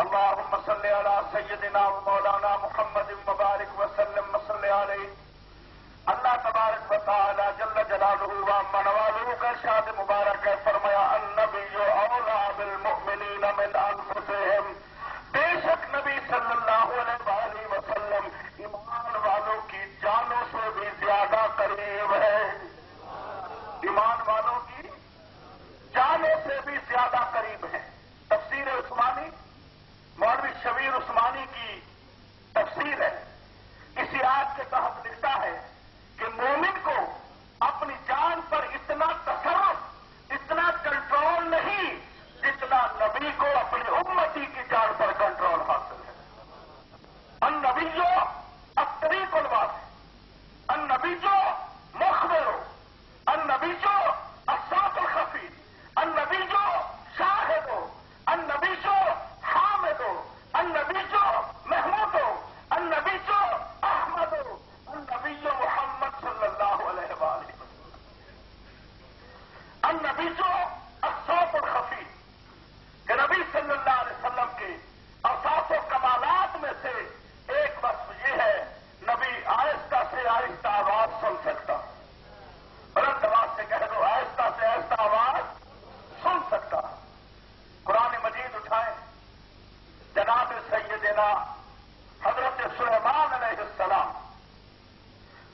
اللهم صل على سيدنا مولانا محمد مبارک وسلم وصل علیہ. اللہ تبارک و تعالی جل جلالہ و منوالہ کا ارشاد مبارک ہے، فرمایا النبی اولی بالمؤمنین من انفسہم. بے شک نبی صلی اللہ علیہ وآلہ وسلم ایمان والوں کی جانوں سے بھی زیادہ قریب ہے. ایمان والوں کی جانوں سے بھی زیادہ قریب ہے. تفسیر عثمانی مولوی شبیر عثمانی کی تفسیر ہے. اسی آیت کے تحت لکھتا ہے کہ مومن کو اپنی جان پر اتنا تصرف، اتنا کنٹرول نہیں جتنا نبی کو اپنی امتی کی جان پر کنٹرول حاصل ہے. النبی الطریق الواضح، النبی مخبر، النبی الصوت الخفی، النبی شاہد، النبی حامد، النبی محمود، النبی احمد، النبی محمد صلی اللہ علیہ وآلہ وسلم. النبی الصوت الخفی کہ نبی صلی اللہ علیہ وسلم کے اوصاف و کمالات میں سے ایک وصف یہ ہے، نبی آہستہ سے آہستہ آواز سن سکتا. بلند آواز سے کہہ دو، آہستہ سے آہستہ آواز سن سکتا. قرآن مجید اٹھائیں، جناب سیدنا حضرت سلیمان علیہ السلام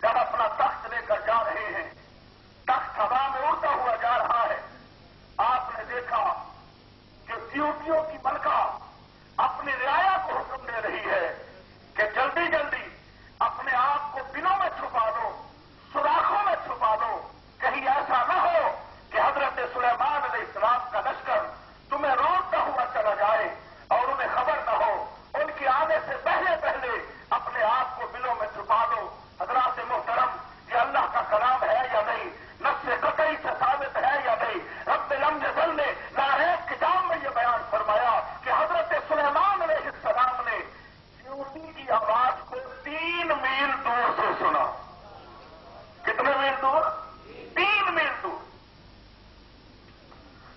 جب اپنا تخت لے کر جا رہے ہیں، تخت ہوا میں اڑتا ہوا جا رہا ہے. آپ نے دیکھا کہ ڈیوٹیوں کی ملکہ اپنی رعایا کو حکم دے رہی ہے کہ جلدی جلدی اپنے آپ کو بنوں میں چھپا دو، سوراخوں میں چھپا دو، کہیں ایسا نہ ہو کہ حضرت سلیمان علیہ السلام کا لشکر تمہیں روکتا ہوا چلا جائے اور انہیں خبر نہ ہو. ان کے آنے سے پہلے پہلے اپنے آپ کو بلوں میں چھپا دو. حضرات محترم، یہ اللہ کا کلام ہے یا نہیں؟ نص قطعی سے ثابت ہے یا نہیں؟ رب لم یزل نے لاریب کتاب میں یہ بیان فرمایا کہ حضرت سلیمان علیہ السلام نے چیونٹی کی آواز کو 3 میل دور سے سنا. کتنے میل دور؟ 3 میل دور.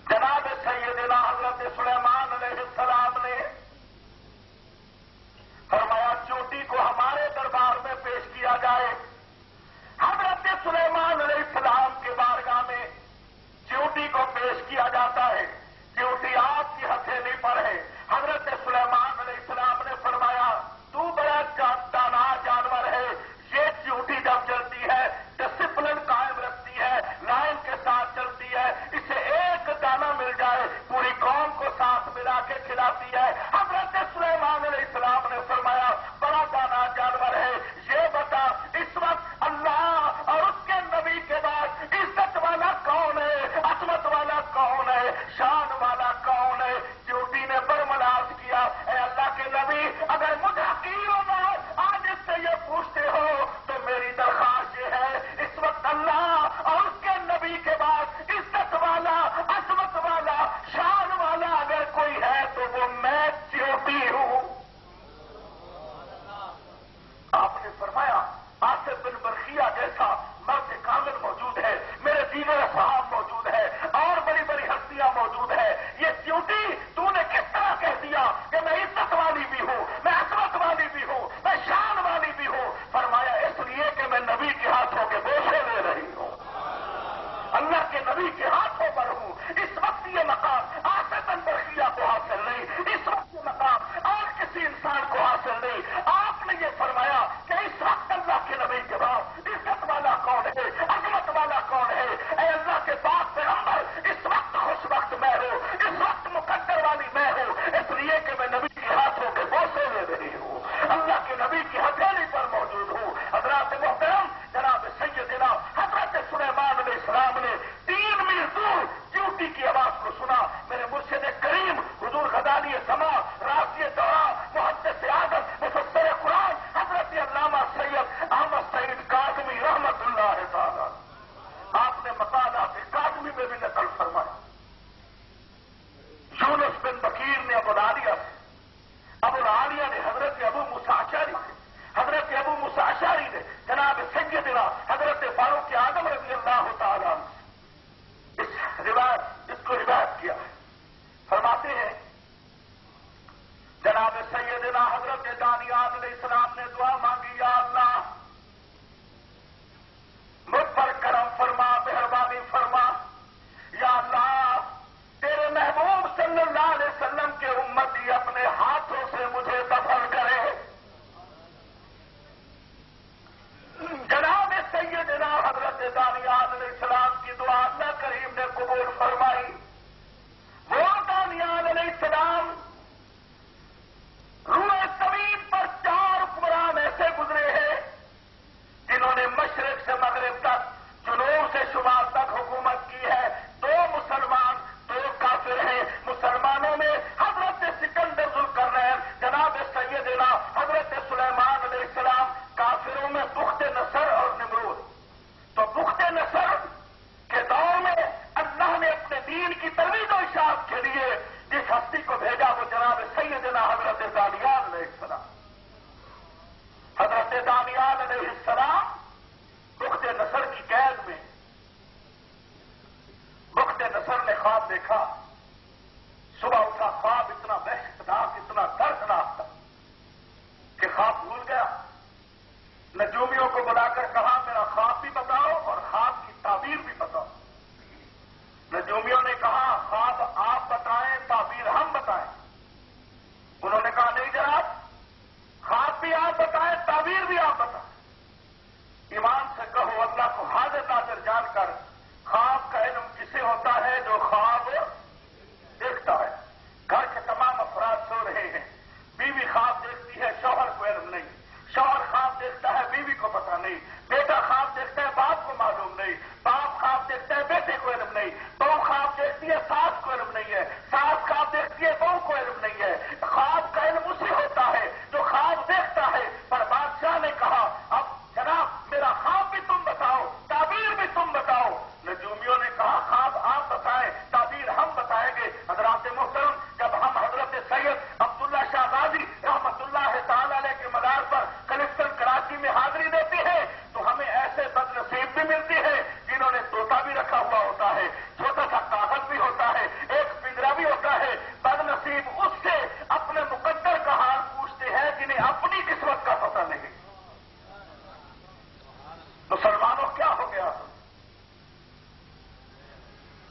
جناب سیدنا حضرت سلیمان علیہ السلام نے فرمایا چوٹی کو ہمارے دربار میں پیش کیا جائے. حضرت سلیمان علیہ السلام کے بارگاہ میں چوٹی کو پیش کیا جاتا ہے. چوٹی آپ کی ہتھیلی پر ہے. حضرت سلیمان علیہ السلام نے فرمایا تو بڑا دانا جانور ہے. یہ چوٹی جب چلتی ہے ڈسپلن قائم رکھتی ہے، لائن کے ساتھ چلتی ہے. اسے ایک دانہ مل جائے پوری قوم کو ساتھ ملا کے کھلاتی ہے. حضرت سلیمان علیہ السلام نے فرمایا بڑا دانا جانور ہے، یہ بتا اس وقت اللہ اور اس کے نبی کے بعد عزت والا کون ہے، عظمت والا کون ہے، شان والا کون ہے؟ چوٹی نے برملاز کیا، اے اللہ کے نبی اگر مجھے حقیروں میں آج اس سے یہ پوچھتے ہو تو میری درخواست یہ ہے، اس وقت اللہ اور اس کے نبی کے بعد عزت والا، عظمت والا، شان والا اگر کوئی ہے تو وہ میں حضرت دانیال علیہ السلام نے دعا مانگی، یا اللہ مجھ پر کرم فرما، مہربانی فرما، یا اللہ تیرے محبوب صلی اللہ علیہ وسلم کے امتی اپنے ہاتھوں سے مجھے دفن کرے۔ جناب سیدنا حضرت دانیال علیہ السلام کی دعا اللہ کریم نے قبول فرمائی۔ وہ دانیال علیہ السلام روئے زمین پر 4 حکمران ایسے گزرے ہیں جنہوں نے مشرق سے مغرب تک، جنوب سے شمال تک حکومت کی ہے۔ 2 مسلمان 2 کافر ہیں۔ مسلمانوں میں حضرت سکندر ذوالقرنین، جناب سیدنا حضرت سلیمان علیہ السلام، کافروں میں بخت نصر اور نمرود۔ تو بخت نصر کے دور میں اللہ نے اپنے دین کی ترویج و اشاعت کے لیے جس ہستی کو بھیجا وہ جناب سیدنا حضرت دانیال علیہ السلام۔ حضرت دانیال علیہ السلام بخت نصر کی قید میں، بخت نصر نے خواب دیکھا، صبح اٹھا، خواب اتنا وحشتناک، اتنا دردناک تھا کہ خواب بھول گیا۔ نجومیوں کو بلا کر کہا میرا خواب بھی بتاؤ اور خواب کی تعبیر بھی بتاؤ۔ نجومیوں نے کہا خواب آپ بتائیں، تعبیر ہم بتائیں۔ انہوں نے کہا نہیں جناب، خواب بھی آپ بتائیں، تعبیر بھی آپ بتائیں۔ ایمان سے کہو اللہ کو حاضر ناظر جان کر، خواب کا علم کسے ہوتا ہے جو خواب دیکھتا ہے۔ گھر کے تمام افراد سو رہے ہیں، بیوی خواب دیکھتی ہے، شوہر کو علم نہیں، شوہر خواب دیکھتا ہے، بیوی کو پتہ نہیں، بیٹا خواب دیکھتا ہے، باپ کو معلوم نہیں، باپ خواب دیکھتا ہے، بیٹے کو علم نہیں، بہو خواب دیکھتی ہے، ساس کو علم نہیں ہے، ساس خواب دیکھتی ہے، بہو کو علم نہیں ہے۔ خواب کا علم اسی ہوتا ہے جو خواب دیکھتا ہے۔ پر بادشاہ نے کہا اب جناب میرا خواب بھی تم بتاؤ، تعبیر بھی تم بتاؤ۔ نجومیوں نے کہا خواب آپ بتائیں، تعبیر ہم بتائیں گے۔ حضرات محترم، جب ہم حضرت سید عبداللہ شاہ غازی رحمت اللہ تعالی علیہ کے مدار پر کلسٹر کراچی میں حاضری دیتی ہے تو ہمیں ایسے بد نصیب بھی ملتی ہے جنہوں نے طوطا بھی رکھا ہوا ہوتا ہے، چھوٹا سا کاغذ بھی ہوتا ہے، ایک پنجرا بھی ہوتا ہے۔ بد نصیب اس سے اپنے مقدر کا حال پوچھتے ہیں جنہیں اپنی قسمت کا پتہ نہیں۔ مسلمانوں کیا ہو گیا؟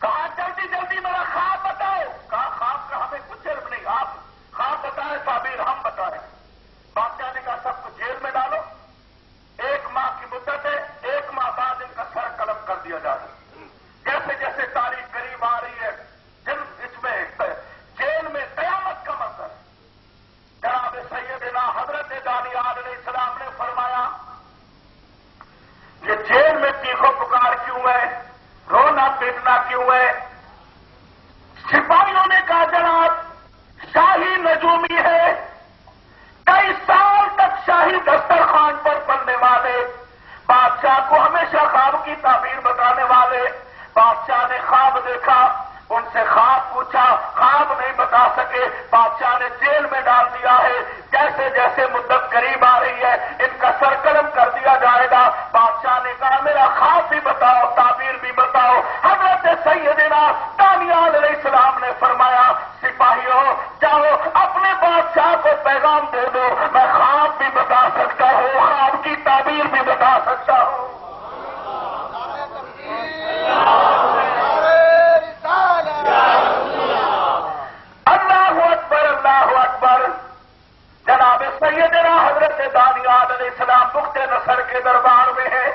کہا جلدی جلدی میرا خواب بتاؤ۔ کہا خواب کا ہمیں کچھ علم نہیں، آپ خواب بتائیں، تعبیر ہم بتائیں۔ بادشاہ نے کہا سب کو جیل میں ڈالو، 1 ماہ کی مدت ہے، 1 ماہ بعد ان کا سر قلم کر دیا جائے۔ جیسے جیسے تاریخ قریب آ رہی ہے، اس میں جیل میں قیامت کا منظر۔ جناب سیدنا حضرت دانیال علیہ السلام نے فرمایا یہ جیل میں چیخو پکار کیوں ہے، رونا پیٹنا کیوں ہے؟ سپاہیوں نے کہا جناب شاہی نجومی ہے، کئی سال تک شاہی دسترخوان پر پڑھنے والے، بادشاہ کو ہمیشہ خواب کی تعبیر بتانے والے۔ بادشاہ نے خواب دیکھا، ان سے خواب پوچھا، خواب نہیں بتا سکے، بادشاہ نے جیل میں ڈال دیا ہے۔ جیسے جیسے مدت قریب آ رہی ہے ان کا سر قلم کر دیا جائے گا۔ بادشاہ نے کہا میرا خواب بھی بتاؤ، تعبیر بھی بتاؤ۔ حضرت سیدنا دانیال علیہ السلام نے فرمایا سپاہیوں جاؤ اپنے بادشاہ کو پیغام دے دو، میں خواب بھی بتا سکتا ہوں، خواب کی تعبیر بھی بتا سکتا ہوں۔ اللہ اکبر، اللہ اکبر۔ جناب سیدنا حضرت دانیال علیہ السلام بخت نصر کے دربار میں ہے۔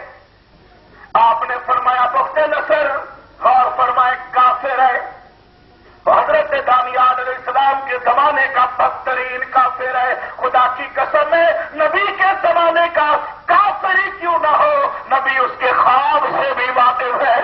آپ نے فرمایا بخت نصر غور فرمائے کافر ہے، حضرت دانیال علیہ السلام کے زمانے کا بدترین کافر ہے۔ خدا کی قسم ہے نبی کے زمانے کا کافر ہی کیوں نہ ہو، نبی اس کے خواب سے بھی واقف ہے،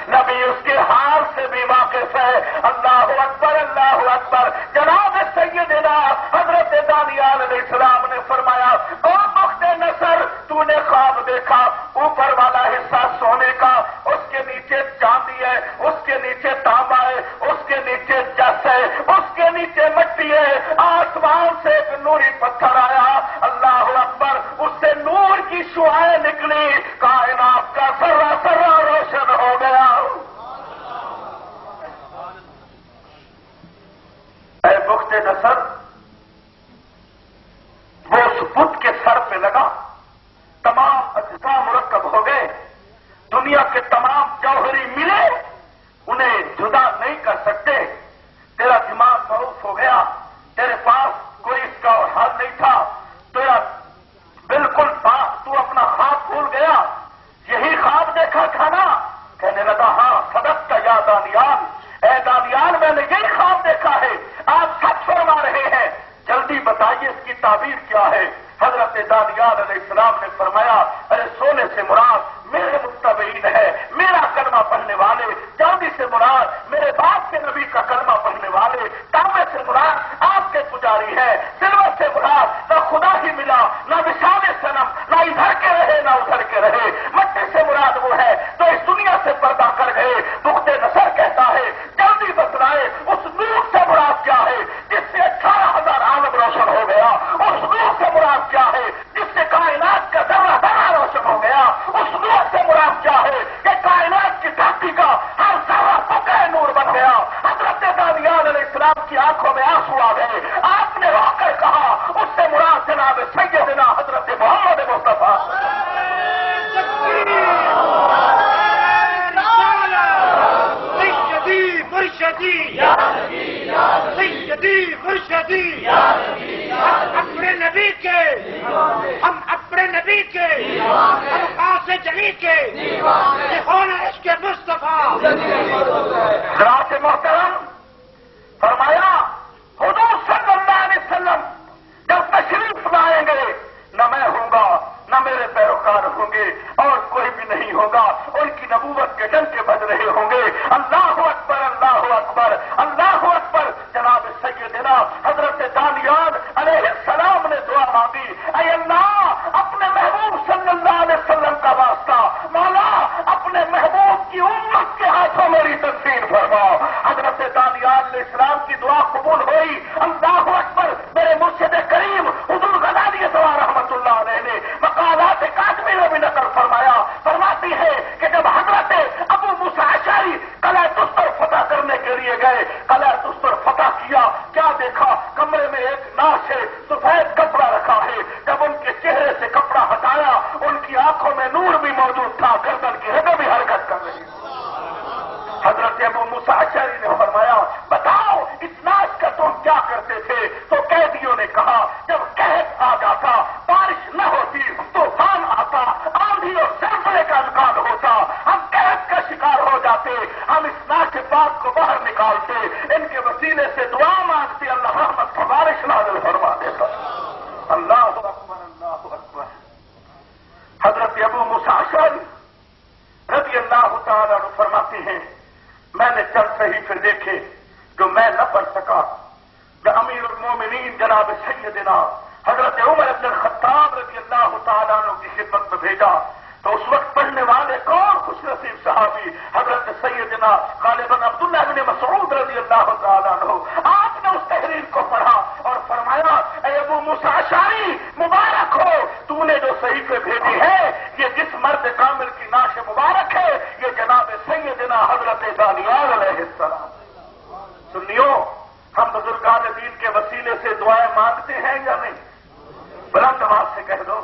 نبی اس کے حال سے بھی واقف ہے۔ اللہ اکبر، اللہ اکبر۔ جناب سیدنا حضرت دانیال علیہ السلام نے فرمایا او بخت نصر تو نے خواب دیکھا، اوپر والا حصہ سونے کا، اس کے نیچے چاندی ہے، اس کے نیچے تانبا ہے، اس کے نیچے جس ہے، اس کے نیچے مٹی ہے، آسمان سے ایک نوری پتھر آیا، اللہ اکبر، اس سے نور کی شعاعیں نکلی، کائنات کا ذرہ ذرہ روشن ہو گیا۔ اے بخت نصر تعبیر کیا ہے؟ حضرت دانیال علیہ السلام نے فرمایا ارے سونے سے مراد میرے متبعین ہے، میرا کلمہ پڑھنے والے، چاندی سے مراد میرے باپ کے نبی کا کلمہ پڑھنے والے، تانبے سے مراد آپ کے پجاری ہے، سلور سے مراد نہ خدا ہی ملا نہ نشان صنم، نہ ادھر کے رہے نہ ادھر کے رہے، مٹی سے مراد وہ ہے تو اس دنیا سے پردہ کر گئے۔ بخت نصر کہتا ہے جلدی بتلائے اس نور سے مراد کیا ہے جس سے 18,000 عالم روشن ہو گیا، اس نور سے مراد کیا ہے جس سے کائنات کا ذرہ ذرہ روشن ہو گیا، اس نور سے مراد کیا ہے کہ کائنات کی دھرتی کا ہر ذرہ پکڑے نور بن گیا۔ حضرت دانیال علیہ السلام کی آنکھوں میں آنسو آ گئے، آپ نے رو کر کہا اس سے مراد جناب سیدنا حضرت محمد مصطفیٰ سیدی مرشدی ہم اپنے نبی کے ہم خاص جلی کے ہونا عشق مصطفیٰ۔ حضرات محترم، فرمایا حضور صلی اللہ علیہ وسلم جب تشریف لائیں گے نہ میں ہوں گا نہ میرے پیروکار ہوں گے اور کوئی بھی نہیں ہوگا، ان کی نبوت کے ڈنکے بج رہے ہوں گے۔ اللہ اکبر اللہ اکبر اللہ اکبر۔ جناب سیدنا حضرت دانیال علیہ السلام نے دعا مانگی، اے اللہ اپنے محبوب صلی اللہ علیہ وسلم کا واسطہ مولا اپنے محبوب کی امت کے ہاتھوں میری تدفین فرماؤ۔ حضرت دانیال علیہ السلام کی دعا قبول ہوئی۔ اللہ اکبر۔ میرے مرشد کریم حضور غزالی دعا رحمت اللہ علیہ نے مقالات کاظمی میں بھی نقل فرمایا، فرماتی ہے کہ جب حضرت ابو موسیٰ اشعری قلعہ تستر فتح کرنے کے لیے گئے، قلعہ تستر فتح کیا، کیا دیکھا؟ کمرے میں ایک ناش ہے، سفید کپڑا رکھا ہے۔ جب ان کے چہرے سے کپڑا ہٹایا ان کی آنکھوں میں نور بھی موجود تھا، گردن کی رگیں بھی حرکت کر رہی تھی۔ حضرت ابو موسیٰ اشعری نے فرمایا بتاؤ اس ناش کا تم کیا کرتے تھے؟ تو قیدیوں نے کہا جب قحط آ جاتا، بارش نہ ہوتی، طوفان آتا، آندھی اور زلزلے کا امکان ہوتا، ہم قحط کا شکار ہو جاتے، ہم اس ناش پاک کو باہر نکالتے، ان کے وسیلے سے دعا مانگتے، اللہ رحمت کا بارش نازل فرما دیتا۔ اللہ اکبر اللہ اکبر۔ حضرت ابو موسیٰ اشعری رضی اللہ تعالیٰ عنہ فرماتے ہیں میں نے چند صحیفے دیکھے جو میں نہ پڑھ سکا، جو امیر المومنین جناب سیدنا حضرت عمر بن الخطاب رضی اللہ تعالیٰ عنہ کی خدمت میں بھیجا تو اس وقت پڑھنے والے کون خوش نصیب صحابی حضرت سیدنا غالباً عبداللہ بن مسعود رضی اللہ تعالیٰ عنہ۔ آپ نے اس تحریر کو پڑھا اور فرمایا اے ابو موسیٰ اشعری مبارک ہو، تو نے جو صحیفے بھیجی ہے یہ جس مرد کامل کی ناش مبارک ہے، یہ جناب سیدنا حضرت دانیال علیہ السلام۔ سنیو، ہم بزرگان دین کے وسیلے سے دعائیں مانگتے ہیں یا نہیں؟ بلند آواز سے کہہ دو،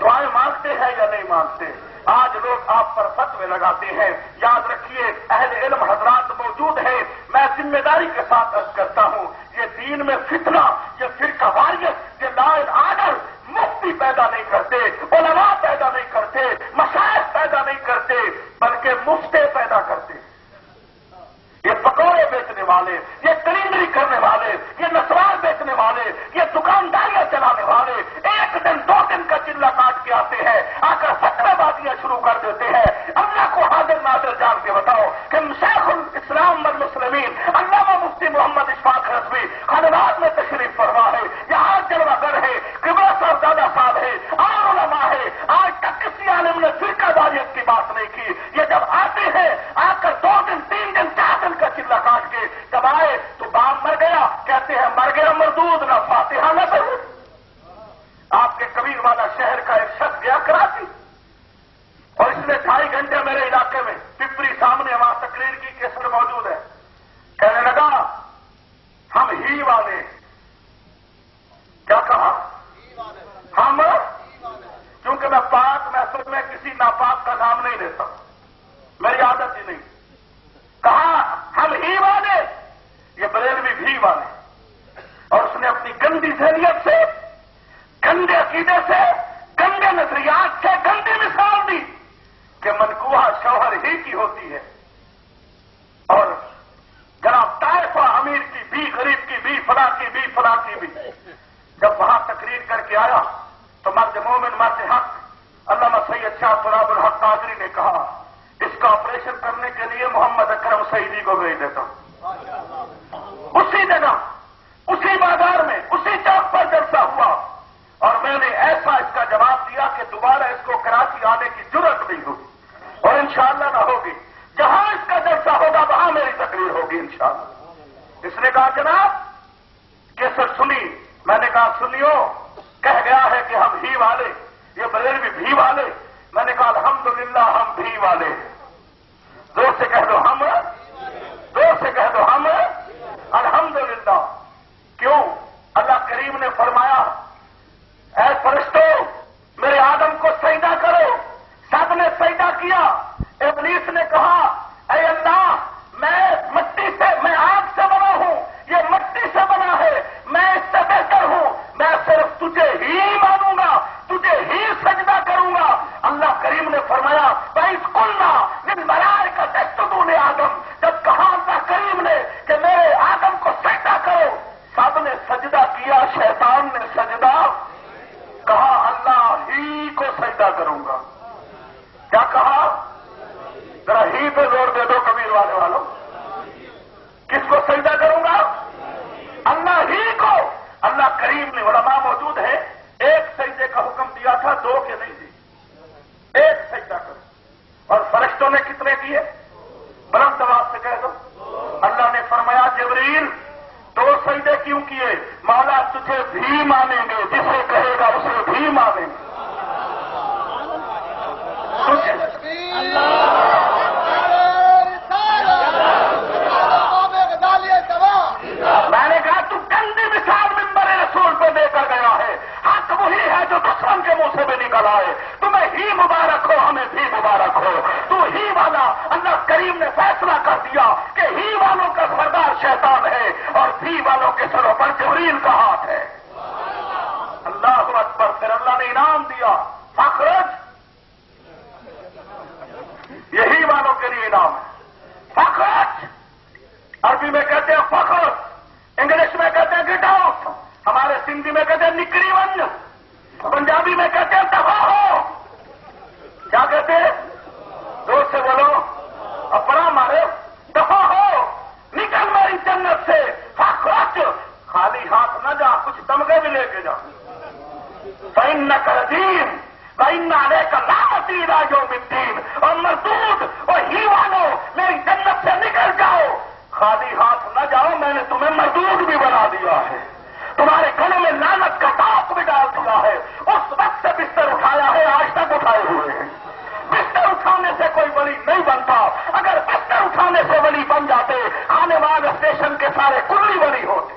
دعائیں مانگتے ہیں یا نہیں مانگتے؟ آج لوگ آپ پر فتوے لگاتے ہیں، یاد رکھیے اہل علم حضرات موجود ہیں، میں ذمہ داری کے ساتھ عرض کرتا ہوں یہ دین میں فتنہ، یہ فرقہ واریت، یہ لا اینڈ آرڈر مفتی پیدا نہیں کرتے، علماء پیدا نہیں کرتے، مشائخ پیدا نہیں کرتے، بلکہ مفتے پیدا کرتے۔ یہ پکوڑے بیچنے والے، یہ کلینری کرنے والے، یہ نسوار بیچنے والے، یہ دکانداریاں چلانے والے ایک دن دو دن کا چلہ کاٹ کے آتے ہیں، آ کر فتوی بازیاں شروع کر دیتے ہیں۔ اللہ کو حاضر ناظر جان کے بتاؤ کہ شیخ الاسلام والمسلمین علامہ مفتی محمد اشفاق رضوی خانواد میں تشریف فرما ہے، یہاں جلوہ گر ہے، قبلہ صاحبزادہ صاحب ہے اور علماء ہے، آج تک کسی عالم نے فرقہ واریت کی بات نہیں کی۔ یہ جب آتے ہیں آ کر 2 دن 3 دن 4 دن کا چلہ کاٹ کے جب آئے تو باپ مر گیا، کہتے ہیں مر گیا مردود، نہ فاتحہ نہ درود۔ آپ کے کبیر والا شہر کا ایک شخص گیا کراچی اور اس نے 2.5 گھنٹے میرے علاقے میں پپری سامنے وہاں تقریر کی کیسٹ موجود ہے، کہنے لگا ہم ہی والے، کیا کہا؟ ہم، کیونکہ میں پاک محفل میں کسی ناپاک کا نام نہیں لیتا، میری عادت ہی نہیں، کہا ہم ہی والے، یہ بریلوی بھی والے، اور اس نے اپنی گندی ذہنیت سے، گندے عقیدے سے، گندے نظریات سے گندی مثال دی کہ منقوہ شوہر ہی کی ہوتی ہے، اور جناب طائفہ امیر کی بھی، غریب کی بھی، فلاں کی بھی، فلاں کی بھی۔ جب وہاں تقریر اسی جگہ اسی بازار میں اسی چوک پر جلسہ ہوا اور میں نے ایسا اس کا جواب دیا کہ دوبارہ اس کو کراچی آنے کی جرت نہیں ہوگی اور انشاءاللہ نہ ہوگی. جہاں اس کا جلسہ ہوگا وہاں میری تقریر ہوگی انشاءاللہ. اس نے کہا جناب کیسٹ سنی. میں نے کہا سنیو. کہہ گیا ہے کہ ہم ہی والے, یہ بریلوی بھی والے. میں نے کہا الحمدللہ ہم بھی والے. زور سے کہہ دو ہم, زور سے کہہ دو ہم الحمدللہ. کیوں؟ اللہ کریم نے فرمایا اے فرشتوں میرے آدم کو سجدہ کرو. سب نے سجدہ کیا. ابلیس نے کہا اے اللہ میں مٹی سے, میں آگ سے بنا ہوں, یہ مٹی سے بنا ہے, میں اس سے بہتر ہوں, میں صرف تجھے ہی مانوں گا, تجھے ہی سجدہ کروں گا. اللہ کریم نے فرمایا وَإِذْ قُلْنَا لِلْمَلَائِكَةِ اسْجُدُوا لِآدَمَ. جب کہا اللہ کریم نے کہ میرے آدم کو سجدہ کرو, سب نے سجدہ کیا, شیطان نے سجدہ کہا اللہ ہی کو سجدہ کروں گا. کیا کہا؟ ذرا ہی پہ زور دے دو کبیر والوں. کس کو سجدہ کروں گا؟ اللہ ہی کو. اللہ کریم نے, علماء موجود ہے, ایک سجدے کا حکم دیا تھا, دو کے نہیں دی. ایک سجدہ کرو. اور فرشتوں نے کتنے کیے؟ بلند آواز سے کہہ دو. اللہ نے فرمایا جبریل دو سجدے کیوں کیے؟ مولا تجھے بھی مانیں گے, جسے کہے گا اسے بھی مانیں گے. میں نے کہا تو گندی مثال منبر رسول پہ دے کر گیا ہے. حق وہی ہے جو دشمن کے منہ سے بھی نکل آئے. تمہیں ہی مبارک ہو, ہمیں بھی مبارک ہو. تو ہی والا اللہ کریم نے فیصلہ کر دیا کہ ہی والوں کا سردار شیطان ہے اور بھی والوں کے سروں پر جبریل کا ہاتھ ہے. اللہ اکبر. پھر اللہ نے انعام دیا فخرج, یہی والوں کے لیے انعام ہے. فخرج عربی میں کہتے ہیں فخر, انگلش میں کہتے ہیں گیٹ آؤٹ, ہمارے سندھی میں کہتے ہیں نکری ون, پنجابی میں کہتے ہیں دفاع ہو. کیا کہتے ہیں؟ زور سے بولو, اپنا مارے. دفاع ہو, نکل میری جنت سے. فخرج, خالی ہاتھ نہ جا, کچھ تمغے بھی لے کے جا. فإنك رجيم وإن عليك لعنتي إلى يوم الدين. اور مردود, اور ہی والو میری جنت سے نکل جاؤ. خالی ہاتھ نہ جاؤ, میں نے تمہیں مردود بھی بنا دیا ہے, تمہارے گھروں میں لعنت کا ٹاپ بھی ڈال دیا ہے. اس وقت سے بستر اٹھایا ہے, آج تک اٹھائے ہوئے ہیں. بستر اٹھانے سے کوئی ولی نہیں بنتا. اگر بستر اٹھانے سے ولی بن جاتے, خانے باغ اسٹیشن کے سارے کلی ولی ہوتے.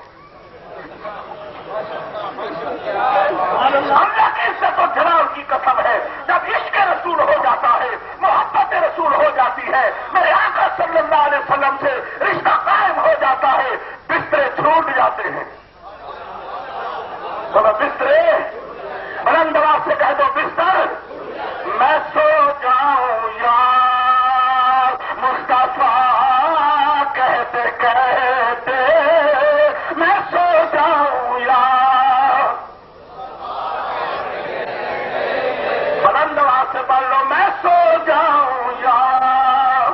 اللہ کی عزت و جلال کی قسم ہے, جب عشق رسول ہو جاتا ہے, محبت رسول ہو جاتی ہے, میرے آقا صلی اللہ علیہ وسلم سے رشتہ قائم ہو جاتا ہے, بسترے چھوٹ جاتے ہیں. بولو بسترے, بلند آواز سے کہہ دو بستر. میں سو جاؤں یار مصطفیٰ کہتے کہتے, میں سو جاؤں یار. بلند آواز سے پڑھ لو, میں سو جاؤں یار,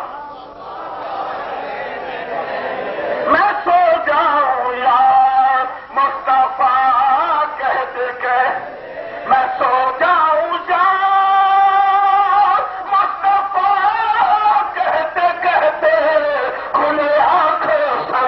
میں سو جاؤں یار مصطفیٰ کہتے کہ, میں سو جاؤں یار مصطفیٰ کہتے کہتے, کھلے آنکھوں سے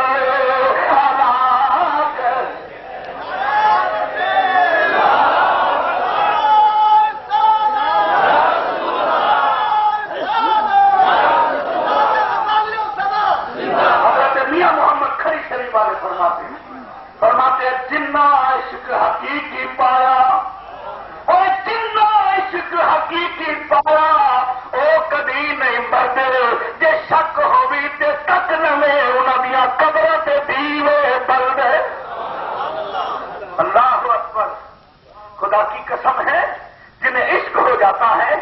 فرماتے جنا عشق حقیقی پایا, اور جنا عشق حقیقی پایا, او کدی نہیں مرتے. جے شک ہوئی تے تک نوے انہاں دیاں قبراں تے دیوے بل دے. اللہ اکبر. خدا کی قسم ہے, جنہیں عشق ہو جاتا ہے,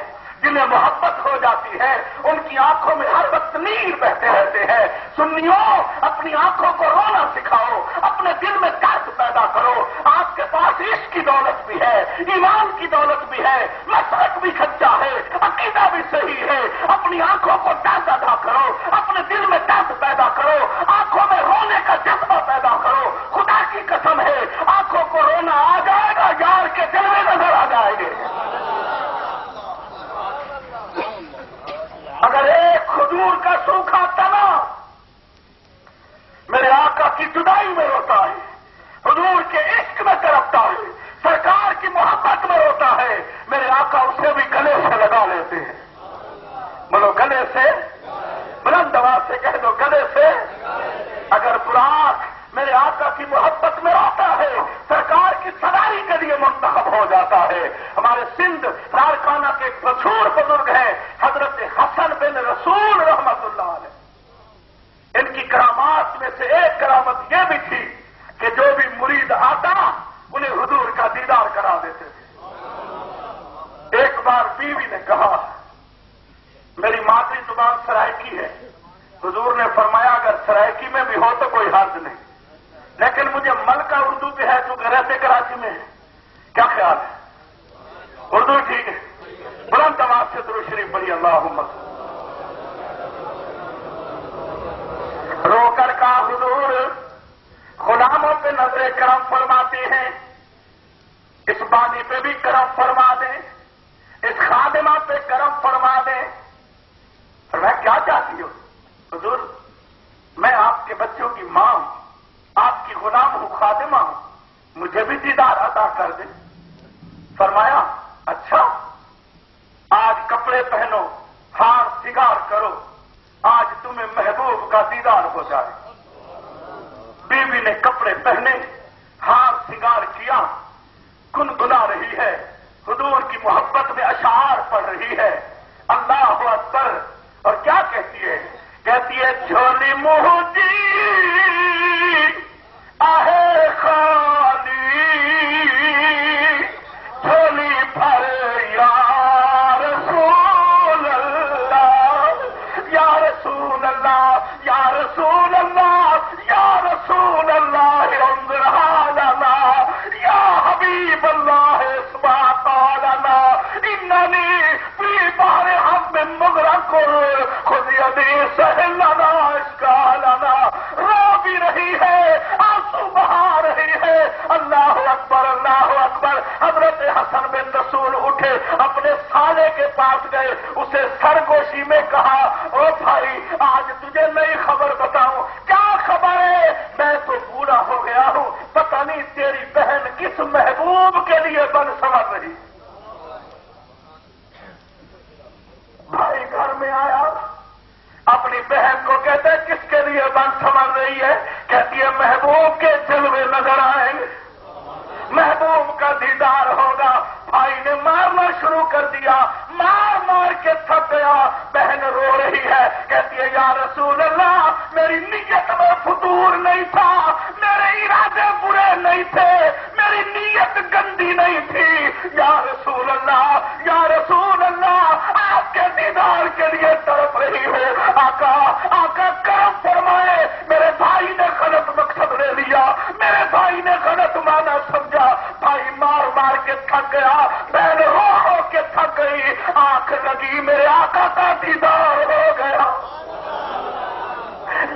جنہیں محبت ہو جاتی ہے, ان کی آنکھوں میں ہر وقت نیل بہتے رہتے ہیں. سنیوں, اپنی آنکھوں کو رونا سکھاؤ, اپنے دل میں درد پیدا کرو. آپ کے پاس عشق کی دولت بھی ہے, ایمان کی دولت بھی ہے, مسلک بھی سچا ہے, عقیدہ بھی صحیح ہے. اپنی آنکھوں کو درد ادا کرو, اپنے دل میں درد پیدا کرو, آنکھوں میں رونے کا جذبہ پیدا کرو. کی جدائی میں روتا ہے، حضور کے عشق میں تڑپتا ہے، سرکار کی محبت میں روتا ہے، میرے آقا اسے بھی گلے سے لگا لیتے ہیں۔ بولو گلے سے، بلند آواز سے کہہ دو گلے سے۔ اگر براق میرے آقا کی محبت میں روتا ہے، سرکار کی سواری کے لیے منتخب ہو جاتا ہے۔ ہمارے سندھ لاڑکانہ کے ایک مشہور بزرگ ہیں حضرت حسن بن رسول رحمت اللہ علیہ، ان کی کرامات میں سے ایک کرامت یہ بھی تھی کہ جو بھی مرید آتا انہیں حضور کا دیدار کرا دیتے تھے۔ ایک بار بیوی نے کہا، میری مادری زبان سرائکی ہے، حضور نے فرمایا اگر سرائکی میں بھی ہو تو کوئی حرج نہیں، لیکن مجھے ملکہ اردو پہ ہے، تو رہتے کراچی میں ہے، کیا خیال ہے؟ اردو ٹھیک ہے؟ بلند آواز سے درود شریف پڑھی، اللہم رو کر کا حضور غلاموں پہ نظر کرم فرماتے ہیں، اس بانی پہ بھی کرم فرما دیں، اس خادمہ پہ کرم فرما دیں۔ اور میں کیا چاہتی ہوں حضور؟ میں آپ کے بچوں کی ماں ہوں، آپ کی غلام ہوں، خادمہ ہوں، مجھے بھی دیدار عطا کر دیں۔ فرمایا اچھا، آج کپڑے پہنو، ہار سنگار کرو، آج تمہیں محبوب کا دیدار ہو جائے۔ بیوی نے کپڑے پہنے، ہار سنگار کیا، گنگنا رہی ہے، حضور کی محبت میں اشعار پڑھ رہی ہے، اللہ اکبر، اور کیا کہتی ہے؟ کہتی ہے جھولی مہجی آہے خالی، جھولی بھر یا رسول اللہ، یا رسول اللہ، یا رسول اللہ، یا رسول اللہ انظر حالنا، یا حبیب اللہ اسمع قولنا، اننی فی بحر ہم مغرق خذ یدی سہل لنا اشکالنا۔ رو بھی رہی ہے، آنسو بہا رہی ہے، اللہ اکبر، اللہ اکبر۔ حضرت حسن بن رسول اٹھے، اپنے سالے کے پاس گئے، اسے سرگوشی میں کہا، او بھائی آج تجھے نئی خبر بتاؤں۔ کیا خبر ہے؟ میں تو بوڑھا ہو گیا ہوں، پتہ نہیں تیری بہن کس محبوب کے لیے بن سنور رہی۔ بھائی گھر میں آیا، اپنی بہن کو کہتے کس کے لیے بن سنور رہی ہے؟ کہتی ہے محبوب کے جلوے نظر آئیں گے، محبوب کا دیدار ہوگا۔ بھائی نے مارنا شروع کر دیا، مار مار کے تھک گیا۔ بہن رو رہی ہے، کہتی ہے یا رسول اللہ میری نیت میں فتور نہیں تھا، میرے ارادے برے نہیں تھے، میری نیت گندی نہیں تھی، یا رسول اللہ، یا رسول اللہ آپ کے دیدار کے لیے تڑپ رہی ہو۔ آقا آقا کرم فرمائے، میرے بھائی نے غلط مقصد لے لیا، میرے بھائی نے غلط معنی سمجھا۔ بھائی مار مار کے تھک گیا، بہن رو ہو کے تھک گئی، آنکھ لگی، میرے آقا کا دیدار ہو گیا۔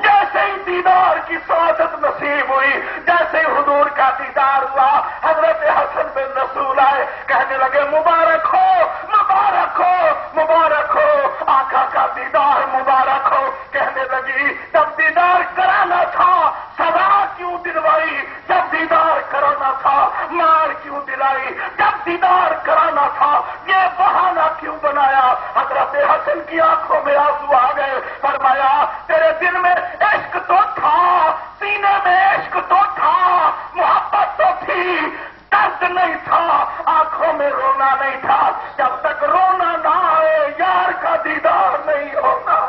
جیسے ہی دیدار کی سعادت نصیب ہوئی، جیسے ہی حضور کا دیدار ہوا، حضرت حسن بن رسول آئے، کہنے لگے مبارک ہو، مبارک ہو، مبارک ہو، آقا کا دیدار مبارک ہو۔ کہنے لگی جب دیدار کرانا تھا سزا کیوں دلوائی، جب دیدار کرانا تھا مار کیوں دلائی، جب دیدار کرانا تھا یہ بہانہ کیوں بنایا؟ حضرت حسن کی آنکھوں میں آنسو آ گئے، فرمایا تیرے دل میں عشق تو تھا، سینے میں عشق تو تھا، محبت تو تھی، درد نہیں تھا، آنکھوں میں رونا نہیں تھا، جب تک رونا نہ آئے یار کا دیدار نہیں ہوگا۔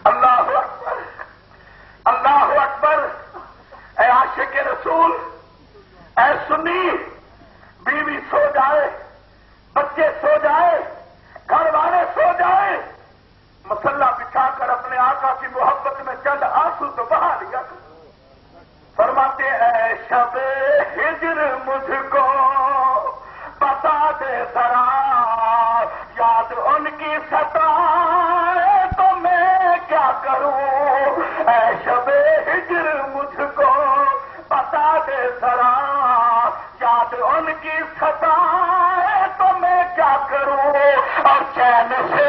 اللہ اکبر، اللہ اکبر۔ اے عاشق رسول، اے سنی، بیوی سو جائے، بچے سو جائے، گھر والے سو جائے، مسلح بچھا کر اپنے آقا کی محبت میں چند آنسو تو بہا لیا۔ فرماتے اے شب ہجر مجھ کو بتا دے ذرا، یاد ان کی ستائے تو میں کیا کروں، اے شب ہجر مجھ کو بتا دے ذرا، یاد ان کی ستائے تو میں کیا کروں، اور چین سے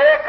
1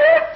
1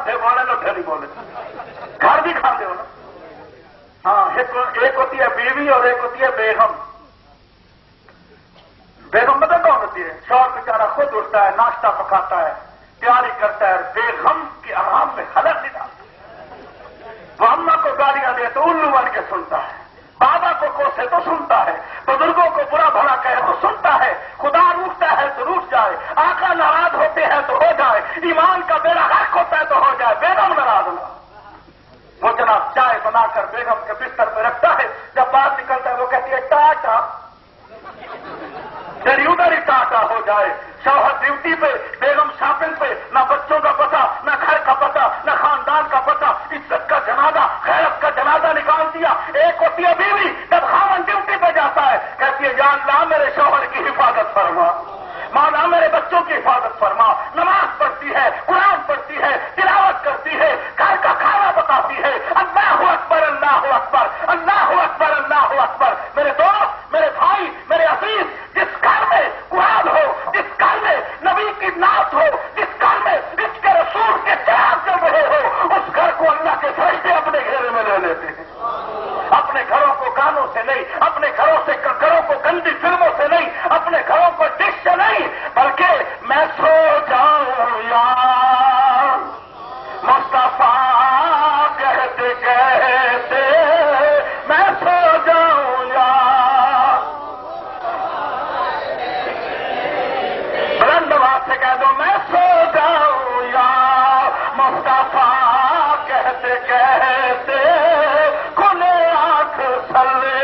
ادھے بولے ادھے نہیں بولے، گھر بھی کھاتے ہو نا. ہاں ایک ہوتی ہے بیوی اور ایک ہوتی ہے بیگم. بیگم مطلب کون ہوتی ہے؟ شوہر بیچارہ خود اٹھتا ہے، ناشتہ پکاتا ہے، تیاری کرتا ہے، بیگم کے آرام میں خلل نہیں ڈالتا. وہ اماں کو گالیاں دے تو الو بن کے سنتا ہے، بابا کو کوسے تو سنتا ہے، بزرگوں کو برا بھلا کہے تو سنتا ہے، خدا روٹتا ہے تو روٹ جائے، آقا ناراض ہوتے ہیں تو ہو جائے، ایمان کا بیڑا غرق ہوتا ہے تو ہو جائے، بیگم ناراض نہ. وہ جناب چائے بنا کر بیگم کے بستر پہ رکھتا ہے، جب باہر نکلتا ہے وہ کہتی ہے ٹاٹا، تیری ادھر ہی ٹاٹا ہو جائے. شوہر ڈیوٹی پہ، بیگم شاپنگ پہ، نہ بچوں کا پتہ، نہ گھر کا پتہ، نہ خاندان کا پتہ، عزت کا جنازہ، خیرت کا جنازہ نکال دیا. ایک ہوتی ہے بیوی، جب خاوند ڈیوٹی پہ جاتا ہے کہتی ہے یا اللہ میرے شوہر کی حفاظت فرما، مولا میرے بچوں کی حفاظت فرما. نماز پڑھتی ہے، قرآن پڑھتی ہے، تلاوت کرتی ہے، گھر کا کھانا پکاتی ہے. اللہ اکبر اللہ اکبر اللہ اکبر اللہ اکبر. میرے دوست، میرے بھائی، میرے عزیز، جس گھر میں قرآن ہو، جس گھر میں نبی کی نعت ہو، جس گھر میں اس کے رسول کے چراغ چل رہے ہو، اس گھر کو اللہ کے فرشتے اپنے گھیرے میں لے لیتے ہیں. اپنے گھروں کو گانوں سے نہیں، اپنے گھروں کو گندی فلموں سے نہیں، اپنے گھروں کو ڈش سے نہیں، بلکہ میں سو جاؤں یا مصطفیٰ کہتے کہتے میں سو جاؤں یا بلند آواز سے کہہ دو میں سو جاؤں یا مصطفیٰ کہتے کہتے کھلے آنکھ سلے.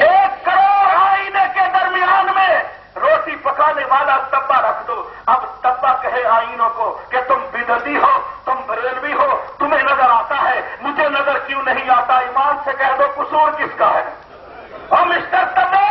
1 کروڑ آئینے کے درمیان میں روٹی پکانے والا ڈبہ رکھ دو. اب ڈبہ کہے آئینوں کو کہ تم بدعتی ہو، تم بریلوی ہو، تمہیں نظر آتا ہے، مجھے نظر کیوں نہیں آتا؟ ایمان سے کہہ دو قصور کس کا ہے؟ اور مسٹر ڈبے،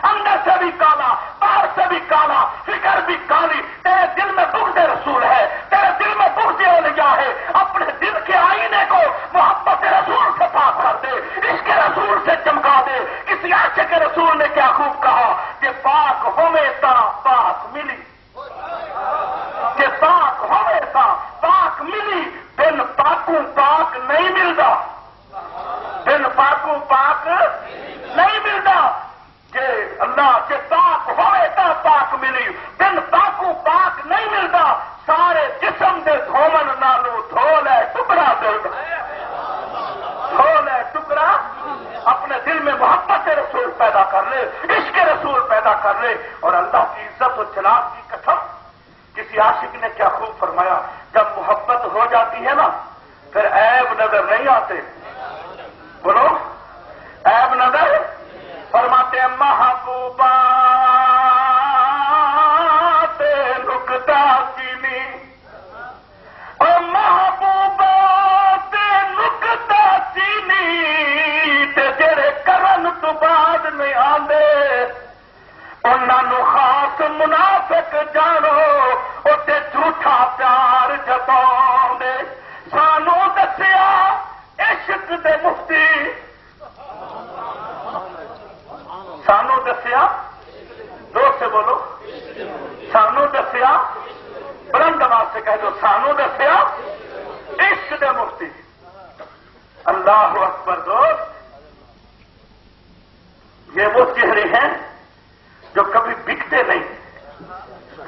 اندر سے بھی کالا، باہر سے بھی کالا، فکر بھی کالی. تیرے دل میں بغض رسول ہے، تیرے دل میں بغض اولیاء ہے. اپنے دل کے آئینے کو محبت رسول سے پاک کر دے، عشق رسول سے چمکا دے. کسی عاشق رسول نے کیا خوب کہا کہ پاک ہوئے تا پاک ملی، کہ پاک ہوئے تا پاک ملی، بن پاکوں پاک نہیں ملتا، بن پاکوں پاک نہیں ملتا. کہ اللہ کے پاک ہوئے تا پاک ملی، بن پاکوں پاک نہیں ملتا. سارے جسم دے دھومن نالو دھو لے ٹکڑا دل دا، دھو لے ٹکڑا. اپنے دل میں محبت رسول پیدا کر لے، عشق رسول پیدا کر لے. اور اللہ کی عزت و جلال کی قسم، کسی عاشق نے کیا خوب فرمایا، جب محبت ہو جاتی ہے نا پھر عیب نظر نہیں آتے. بولو عیب نظر. فرماتے ہیں محبوبہ تے نکتا چینی، اور محبوبہ تے نکتا چینی تے جڑے کرن تو بعد نہیں آندے انہاں خاص منافق جانو، اتے جھوٹا پیار جتاؤندے. سانو دسیا عشق دے مفتی، سانو دسیا، زور سے بولو، سانو دسیا، بلند آواز سے کہہ دو سانو دسیا عشق دے مفتی. اللہ اکبر. دوست، یہ وہ چہرے ہیں جو کبھی بکتے نہیں،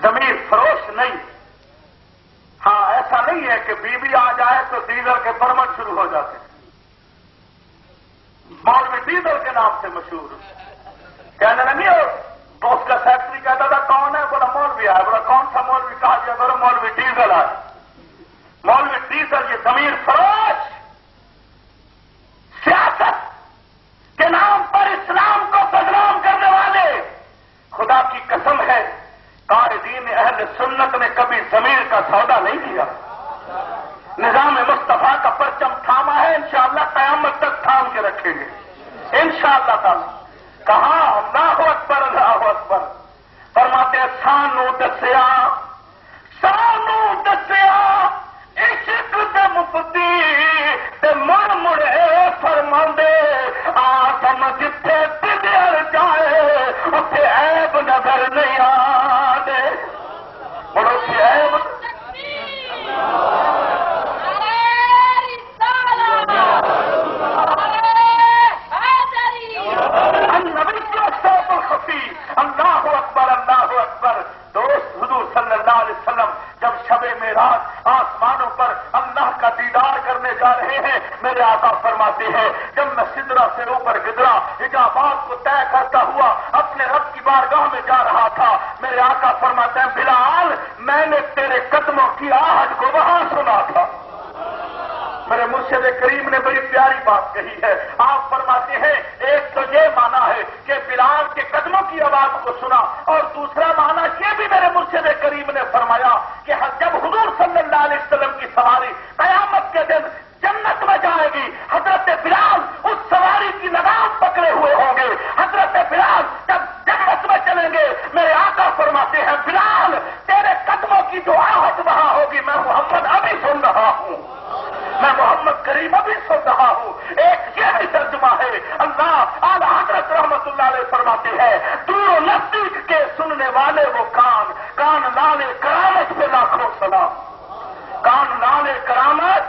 ضمیر فروش نہیں. ہاں ایسا نہیں ہے کہ بیوی آ جائے تو ڈیزل کے پرمٹ شروع ہو جاتے. مولوی ڈیزل کے نام سے مشہور. کہنے لگی اس کا سیکٹری کہتا تھا کون ہے؟ بولا مولوی آیا. بولا کون سا مولوی؟ کہا گیا بولو مولوی ڈیزل آئے. مولوی ڈیزل یہ ضمیر فروش، سیاست کے نام پر اسلام کو بدنام کرنے والے. خدا کی قسم ہے قائدین اہل سنت نے کبھی ضمیر کا سودا نہیں کیا. نظام مصطفیٰ کا پرچم تھاما ہے، انشاءاللہ قیامت تک تھام کے رکھیں گے انشاءاللہ تعالی. کہاں اللہ اکبر اللہ اکبر. فرماتے ہیں سانو دسیا، سانو دسیا عشق دے مفتی تے مڑ مڑ اے فرماندے آدم جتھے بگڑ جائے اتھے عیب نظر نہیں آدے. بڑو سی عیب میراج آسمانوں پر اللہ کا دیدار کرنے جا رہے ہیں. میرے آقا فرماتے ہیں جب میں سدرہ سے اوپر گزرا حجابات کو طے کرتا ہوا اپنے رب کی بارگاہ میں جا رہا تھا, میرے آقا فرماتے ہیں بلال میں نے تیرے قدموں کی آہٹ کو وہاں سنا تھا. میرے مرشد کریم نے بڑی پیاری بات کہی ہے. آپ فرماتے ہیں ایک تو یہ معنی ہے کہ بلال کے قدموں کی آواز کو سنا, اور دوسرا معنی یہ بھی میرے مرشد کریم نے فرمایا کہ جب حضور صلی اللہ علیہ وسلم کی سواری قیامت کے دن جنت میں جائے گی, حضرت بلال اس سواری کی لگام پکڑے ہوئے ہوں گے. حضرت بلال جب جنت میں چلیں گے میرے آقا فرماتے ہیں بلال تیرے قدموں کی جو آہٹ وہاں ہوگی میں محمد ابھی سن رہا ہوں, میں محمد کریم ابھی سن رہا ہوں. ایک یہ بھی ترجمہ ہے. اللہ اعلی حضرت رحمت اللہ علیہ فرماتے ہیں دور و نزدیک کے سننے والے وہ کان لالے کرامت پہ لاکھوں سلام, کان لالے کرامت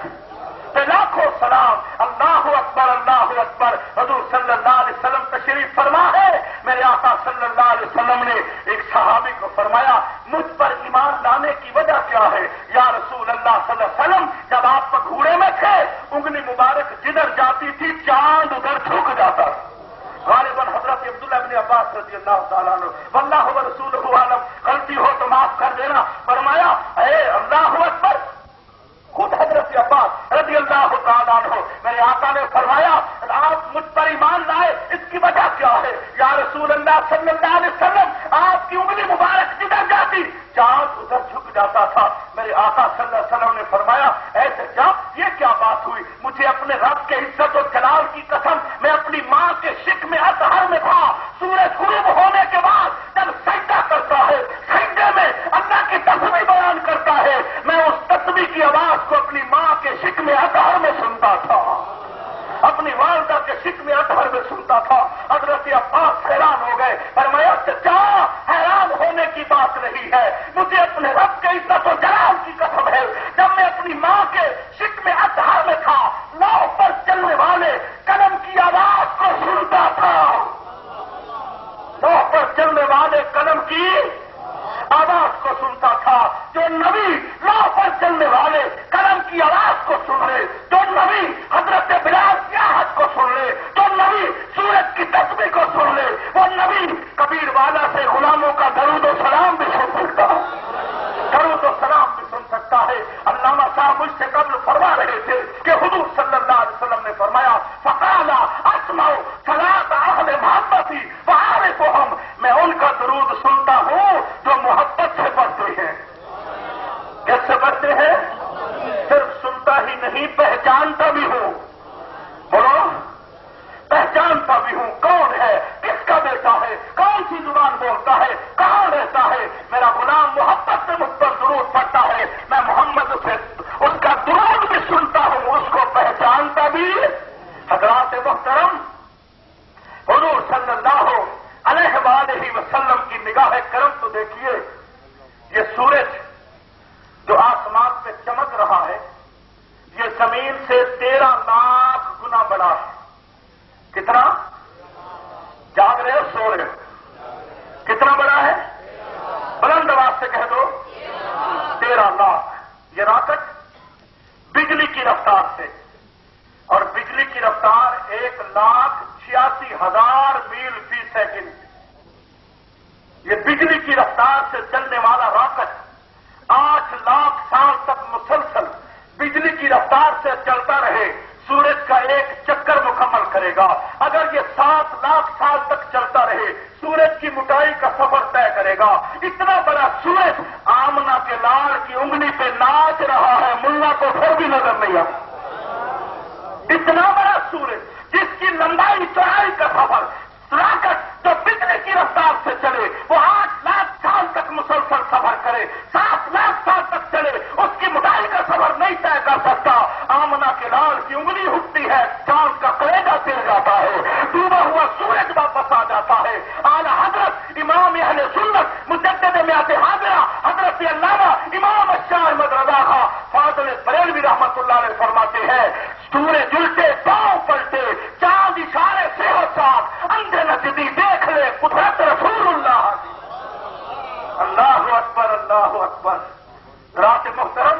پہ لاکھوں سلام. اللہ اکبر اللہ اکبر. حضور صلی اللہ علیہ وسلم تشریف فرما ہے. میرے آقا صلی اللہ علیہ وسلم نے ایک صحابی کو فرمایا مجھ پر ایمان لانے کی وجہ کیا ہے یا رسول اللہ صلی اللہ علیہ وسلم, جب آپ گھوڑے میں تھے انگلی مبارک جدھر جاتی تھی چاند ادھر جھک جاتا. غالباً حضرت عبداللہ ابن عباس رضی اللہ تعالیٰ عنہ واللہ ورسولہ عالم, غلطی ہو تو معاف کر دینا. فرمایا اے اللہ اکبر. خود حضرت عباس رضی اللہ تعالیٰ عنہ میرے آقا نے فرمایا آپ مجھ پر ایمان لائے اس کی وجہ کیا ہے یا رسول اللہ صلی اللہ علیہ وسلم, آپ کی انگلی مبارک جدھر جاتی چاند ادھر جھک جاتا تھا. میرے آقا صلی اللہ علیہ وسلم نے فرمایا ایسے کیا, یہ کیا بات ہوئی؟ مجھے اپنے رب کے عزت و جلال کی قسم میں اپنی ماں کے شک میں اطہر میں تھا. سورج غروب ہونے کے بعد جب سجدہ کرتا ہے سجدے میں اللہ کی تسبیح بیان کرتا ہے, میں اس تسبیح کی آواز کو اپنی ماں کے شک میں اطہر میں سنتا تھا, اپنی والدہ کے شک میں اطہر میں سنتا تھا. حضرت عباس حیران ہو گئے. فرمایا چچا حیران ہونے کی بات نہیں ہے, مجھے اپنے رب کے عزت و جلال کی قسم ہے جب میں اپنی ماں کے شک میں اطہر میں تھا ناؤ پر چلنے والے قلم کی آواز کو سنتا تھا, ناؤ پر چلنے والے قلم کی آواز کو سنتا تھا. جو نبی ناؤ پر چلنے والے قلم کی آواز کو سن لے, جو نبی حضرت بلال کی آہٹ کو سن لے, جو نبی سورج کی تسبیح کو سن لے, وہ نبی کبیر والا سے غلاموں کا درود و سلام بھی سن سکتا, درود و سلام بھی سن سکتا ہے. علامہ صاحب مجھ سے قبل فرما رہے تھے کہ حضور صلی اللہ علیہ وسلم نے فرمایا فقال اسمع صلاۃ اہل محبتی وعارفهم, میں ان کا درود سنتا ہوں جو محبت سے پڑھتے ہیں. کیسے پڑھتے ہیں؟ صرف سنتا ہی نہیں پہچانتا بھی ہوں. بولو پہچانتا بھی ہوں کون ہے, کس کا بیٹا ہے, کون سی زبان بولتا ہے, کہاں رہتا ہے. میرا غلام محبت سے مجھ پر درود پڑتا ہے, میں محمد سے اس کا درود بھی سنتا ہوں, اس کو پہچانتا بھی. حضرات محترم حضور صلی اللہ علیہ وآلہ وسلم کی نگاہ کرم تو دیکھیے, یہ سورج جو آسمان پہ چمک رہا ہے یہ زمین سے 13 لاکھ گنا بڑا ہے. کتنا؟ جاگ رہے ہو سو رہے ہو؟ کتنا بڑا ہے؟ بلند آواز سے کہہ دو 13 لاکھ. یہ راکٹ بجلی کی رفتار سے, اور بجلی کی رفتار 1,86,000 میل فی سیکنڈ. یہ بجلی کی رفتار سے چلنے والا راکٹ 8 لاکھ سال تک مسلسل بجلی کی رفتار سے چلتا رہے سورج کا ایک چکر مکمل کرے گا. اگر یہ 7 لاکھ سال تک چلتا رہے سورج کی موٹائی کا سفر طے کرے گا. اتنا بڑا سورج آمنہ کے لال کی انگلی پہ ناچ رہا ہے, ملا کو پھر بھی نظر نہیں آتا. اتنا بڑا سورج جس کی لمبائی چوڑائی کا سفر راکٹ جو بجلی کی رفتار سے چلے وہ 8 لاکھ سال تک مسلسل سفر کرے, 7 لاکھ سال تک چلے, اس کی موٹائی کا سفر نہیں طے کر سکتا. آمنہ کے لال کی انگلی اٹھتی ہے, چاند کا کلیجہ تیر جاتا ہے, ڈوبا ہوا سورج واپس آ جاتا ہے. اعلی حضرت امام اہل سنت مجدد میات حاضرہ حضرت علامہ امام شاہ احمد رضا خان فاضل بریلوی رحمت اللہ علیہ فرماتے ہیں سورج الٹے پاؤں پلٹے چاند اشارے سے ہو ساتھ اندھے نجدی دیکھ لے قدرت رسول اللہ. اللہ اکبر اللہ اکبر. رات محترم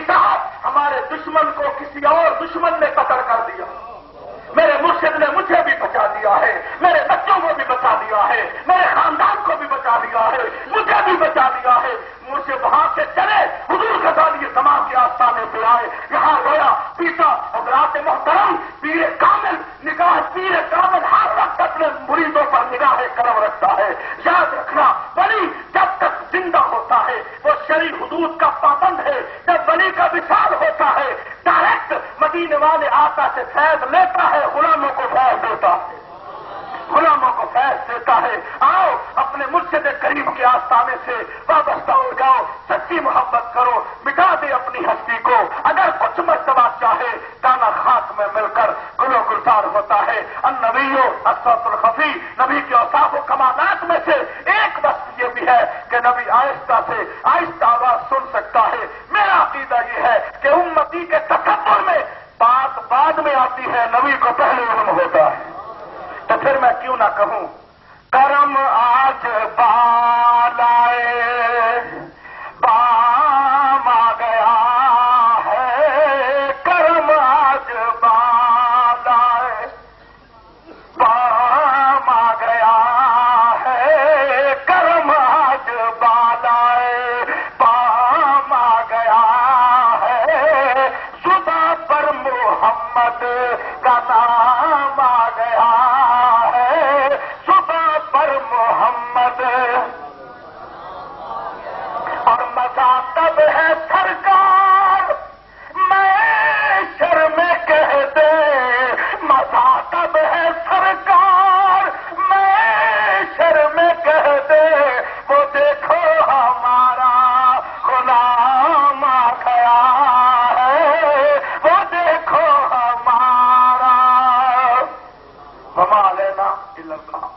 اطاعت ہمارے دشمن کو کسی اور دشمن نے قتل کر دیا. میرے مرشد نے مجھے بھی بچا لیا ہے, میرے بچوں کو بھی بچا لیا ہے, میرے خاندان کو بھی بچا لیا ہے, مجھے بھی بچا لیا ہے. مجھے وہاں سے چلے, حضور غزالی زمان کے آستانے پہ آئے, یہاں رویا پیتا. حضرات محترم, پیر کامل نگاہ پیر کامل ہر وقت اپنے مریدوں پر نگاہ کرم رکھتا ہے. یاد رکھنا, ولی جب تک زندہ ہوتا ہے وہ شرعی حدود کا پابند ہے. جب ولی کا وصال ہوتا ہے ڈائریکٹ مدینے والے آقا سے فیض لیتا ہے, غلاموں کو فیض دیتا ہے, غلاموں کو فیض دیتا ہے. آؤ اپنے مرشد کریم کے آستانے سے وابستہ ہو جاؤ, سچی محبت کرو, مٹا دے اپنی ہستی کو. اگر کچھ مرتبہ چاہے دانا خاک میں مل کر گلو گلزار ہوتا ہے. النبیو الصوت الخفی, نبی کے اوصاف و کمالات میں سے ایک وصف یہ بھی ہے کہ نبی آہستہ سے آہستہ آواز سن سکتا ہے. میرا عقیدہ یہ ہے کہ امتی کے تکبر میں بات بعد میں آتی ہے, نبی کو پہلے علم ہوتا ہے. تو پھر میں کیوں نہ کہوں کرم آج بالائے بام آ گیا ہے, کرم آج بالائے بام آ گیا ہے, کرم آج بالائے بام آ گیا ہے, صبح پر محمد کا نام آ گیا ہے, صبح پر محمد. اور مزہ تب ہے سرکار میں شرم کہہ دے, مزہ تب ہے سرکار میں شرم کہہ دے, وہ دیکھو ہمارا غلام آ گیا ہے, وہ دیکھو ہمارا. وما علینا الا البلاغ.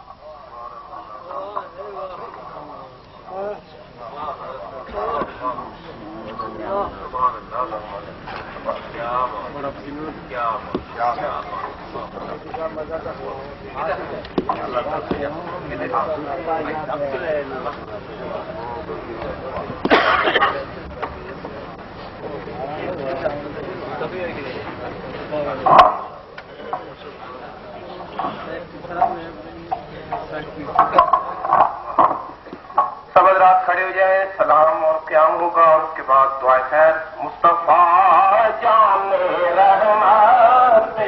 سب حضرات کھڑے ہو جائیں, سلام اور قیام ہوگا اور اس کے بعد دعائے خیر. مصطفیٰ جان رحمت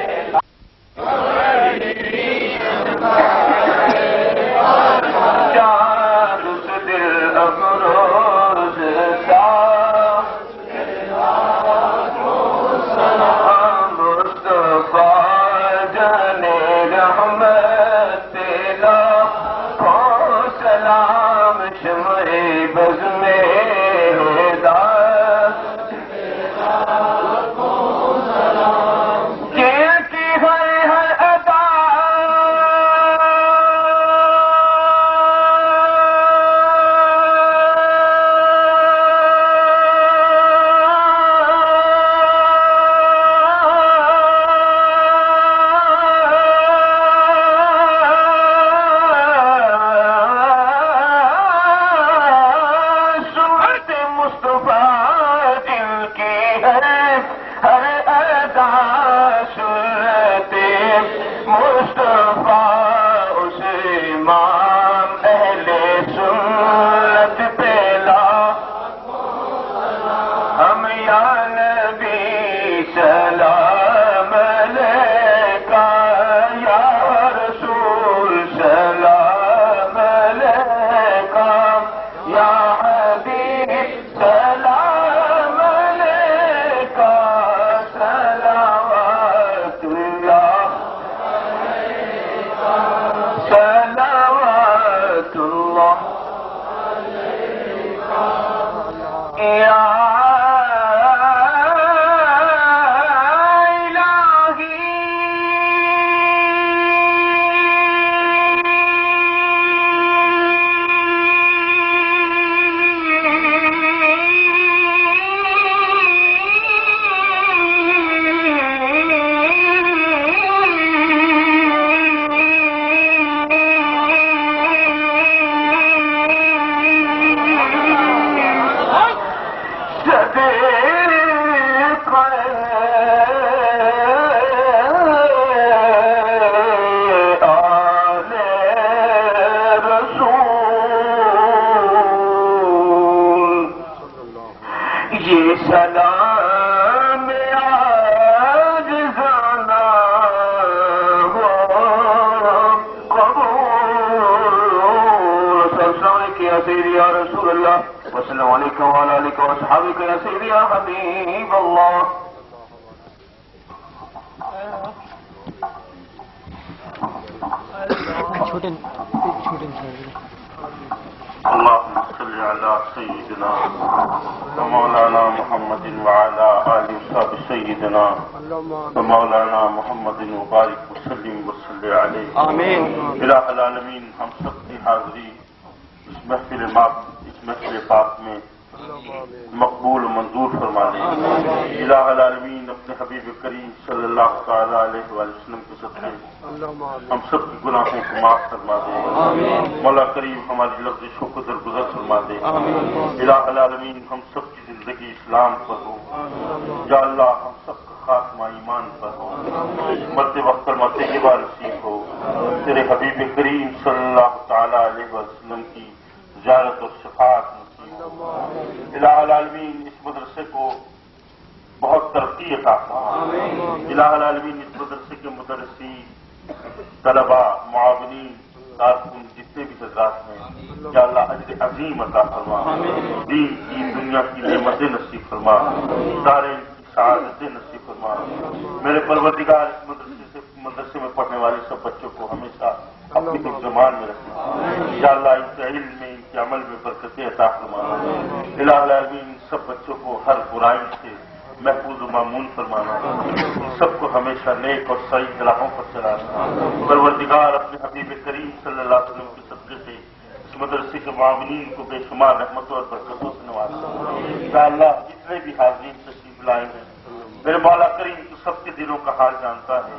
جان اس دل افروز کا مصطفیٰ جان رحمت تیرا سلام شمع بز میں عليك وعلى آلك وأصحابك يا سيدي يا حبيب الله. اللهم صل على سيدنا ومولانا محمد وعلى آله وصحبه سيدنا ومولانا محمد وبارك وسلم وصل عليه. آمين. الہ العالمین ہم سب کی حاضری اس محفل پاک میں مقبول و منظور فرما دے. الہ العالمین اپنے حبیب کریم صلی اللہ تعالی علیہ وآلہ وسلم کے صدقے ہم سب کی گناہوں کو معاف فرما دے. مولا کریم ہماری لفظوں کو درگزر فرما دے. الہ العالمین ہم سب کی زندگی اسلام پر ہو. یا اللہ ہم سب کا خاتمہ ایمان پر ہو. مرتے وقت کلمہ طیبہ نصیب ہو. تیرے حبیب کریم صلی اللہ تعالی علیہ وسلم کی زیارت اور شفاعت نصیب. الہ العالمین اس مدرسے کو بہت ترقی عطا فرما. الہ العالمین اس مدرسے کے مدرسی، طلباء، معاونین، کارکن جتنے بھی حضرات ہیں یا اللہ اجر عظیم عطا فرما. دین کی دنیا کی نعمتیں نصیب فرما. دارین کی سعادتیں نصیب فرما. میرے پروردگار اس مدرسے میں پڑھنے والے سب بچوں کو ہمیشہ اپنی ترجمان میں رکھنا. یا اللہ ان کے علم میں، ان کے عمل میں برکتیں عطا فرما. الہ العالمین سب بچوں کو ہر برائی سے محفوظ و معمون فرمانا. سب کو ہمیشہ نیک اور صحیح راہوں پر چلانا. پروردگار اپنے حبیب کریم صلی اللہ علیہ وسلم کے صدقے سے اس مدرسے کے معاونین کو بے شمار رحمتوں اور برکتوں سے نوازنا. یا اللہ جتنے بھی حاضرین تشریف لائے ہیں میرے مولا کریم تو سب کے دلوں کا حال جانتا ہے.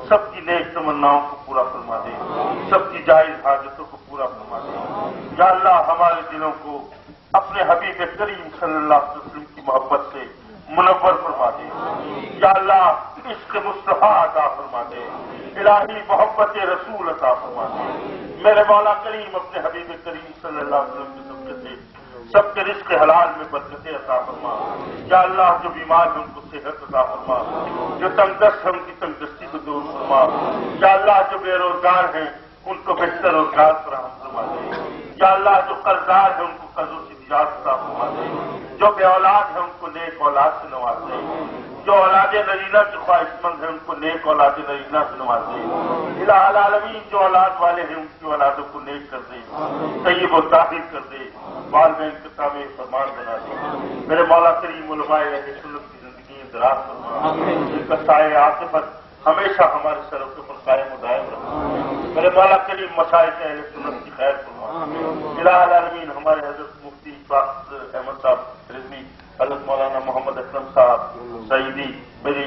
سب کی نیک تمناؤں کو پورا فرما دے. سب کی جائز حاجتوں کو پورا فرما دے. یا اللہ ہمارے دلوں کو اپنے حبیب کریم صلی اللہ علیہ وسلم کی محبت سے منور فرما دے. یا اللہ عشق مصطفیٰ عطا فرما دے. الہی محبت رسول عطا فرما دے. میرے مولا کریم اپنے حبیب کریم صلی اللہ علیہ وسلم کے صدقے سے سب کے رزق حلال میں برکتیں عطا فرما. یا اللہ جو بیمار ہیں ان کو صحت عطا فرما. جو تنگ دست ہیں ان کی تنگ دستی کو دور فرما. یا اللہ جو بے روزگار ہیں ان کو بہتر روزگار فراہم فرما دے. یا اللہ جو قرضدار ہیں ان کو قرضوں سے نجات عطا فرما دے. جو بے اولاد ہیں ان کو نیک اولاد سے نواز دے. جو اولاد نرینہ کے خواہش مند ہیں ان کو نیک اولاد نرینہ سے نواز دے. الہ العالمین جو اولاد والے ہیں ان کی اولادوں کو نیک کر دے. طیب و طاہر کر دے. والدین کے تابع فرمان بنا دے. میرے مولا کریم علماء اہل سنت کی زندگی دراز فرما. ان کا سایہ عاطفت ہمیشہ ہمارے سروں کے اوپر قائم و دائم رکھنا. میرے مولا کریم مشائخ اہل سنت کی خیر فرما. الہ العالمین ہمارے حضرت مفتی احمد صاحب رضوی، حضرت مولانا محمد اسلم صاحب سعیدی، میری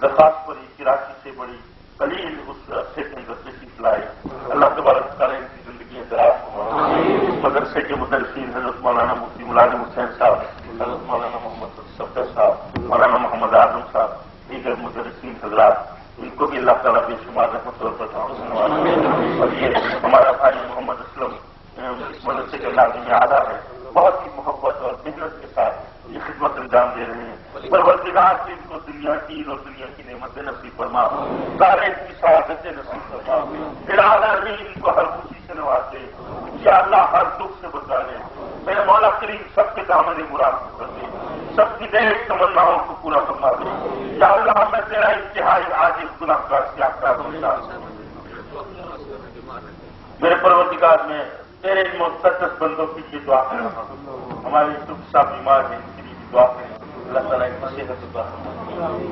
درخواست پر کراچی سے بڑی قلیل اس عرصے کے اندر تشریف لائے. اللہ تبارک تعالیٰ ان کی زندگی دراز فرما. اس مدرسے کے مدرسین حضرت مولانا مفتی ملازم حسین صاحب، حضرت مولانا محمد صفدر صاحب، مولانا محمد اعظم صاحب، دیگر مدرسین حضرات ان کو بھی اللہ تعالیٰ بے شمار رحمت اور برکتوں سے نوازے. اور یہ ہمارا بھائی محمد اسلم اس مدرسے کے ناظم اعلیٰ ہے. بہت ہی محبت اور محنت کے ساتھ یہ خدمت انجام دے رہے ہیں. پروردگار سے ان کو دنیا کی اور دنیا کی نعمتیں نصیب فرما. سارے ان کی سعادتیں نصیب فرما. الہ العالمین ان کو ہر خوشی سے نواز دے. یا اللہ ہر دکھ سے بچا لے. میرے مولا کریم سب کے دامن مراد کر دے. سب کی نیک تمناؤں کو پورا فرما دے. یا اللہ میں تیرا انتہائی عاجز گناہگار سیاحت ہوں. میرے پروردگار میں تیرے ان مقدس بندوں کی یہ دعا کر رہا ہوں. ہمارے سکھ صاحب بیمار ہیں ان کے لیے بھی دعا کریں. اللہ تعالیٰ ان کی صحت عطا فرمائے.